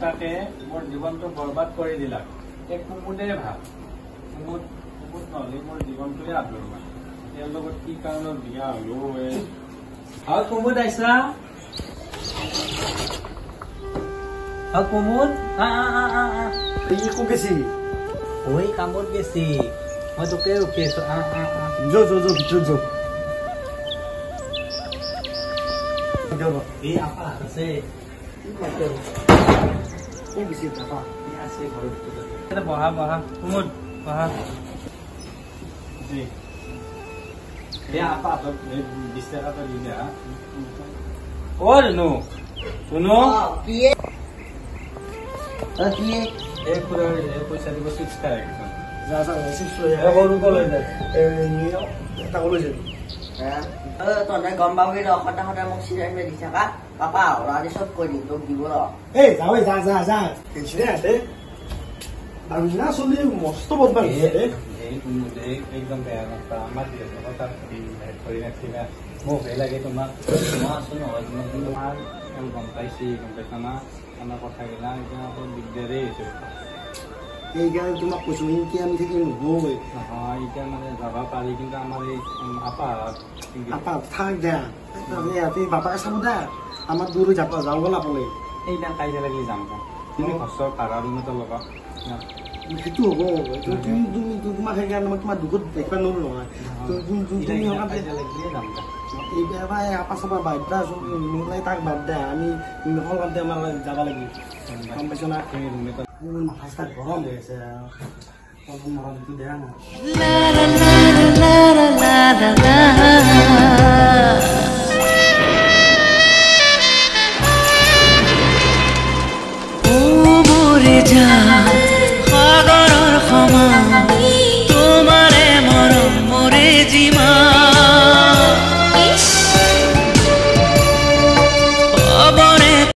তাকে মোৰ জীৱনটো বৰবাদ কৰি দিলা এক কুমুদে ভাল কুমুদ নহলে মোৰ জীৱনটোৱে আদৰমান তেওঁৰ লগত কি কাৰণত বিয়া হলো কুমুদ আইছা কুমুদ কো গেছি ওই কামত গেছি মই তোকে ৰখি আছো ভিতৰত যাও এই আপা আছে কো গেছি আপা আছে ঘৰৰ ভিতৰত বহা কুমুদ বহা আপা 20 টাকা তো দিলে ও রেনু শুনো এই পুরো পয়সা দিব 6 টাকা যা 6 টাকা বড় কলে নিও টাকা লই যাবি হ্যাঁ তনে গম পাবি র হটা হটা মোক সিরাই মে দিছা কা পাপা ওরা আদি সব কই দি তোক দিব র এই যা টেনশন আছে বাবুনা চলি মস্ত বদবা আছে এই তুমি একদম বেয়া না আমার দিয়ে কথা করি না মোক ভয় লাগে তোমাক মই আছো নহয় তোমাক গম পাইছা না আমার কথা গেলা এতিয়া দিগদারে আছে এই গাল তোমাক কৈছো কি আমি থেকে নহই এতিয়া মানে যাবা পাৰি কিন্তু আমাৰ এই আপা থাক দে আমি আপনি বাপাকে চাব দে আমাৰ দূৰে যাও গল আপনি এইটা কাইজা লাগি যাম তুমি ঘৰ ভাড়া ৰুমত ল'বা সেইটো হ'ব তুমি তোমাক সেইকাৰণে মই তোমাৰ দুখত দেখিব নোৱাৰো নহয় তুমি এইবাৰ আপা চাবা বাধ্য আছো মিলাই তাক বাদ দে আমি সকলোতে আমাৰ যাব লাগিব গম পাইছ না মাথা গৰম হৈ আছে মৰমটো বেয়া নহয়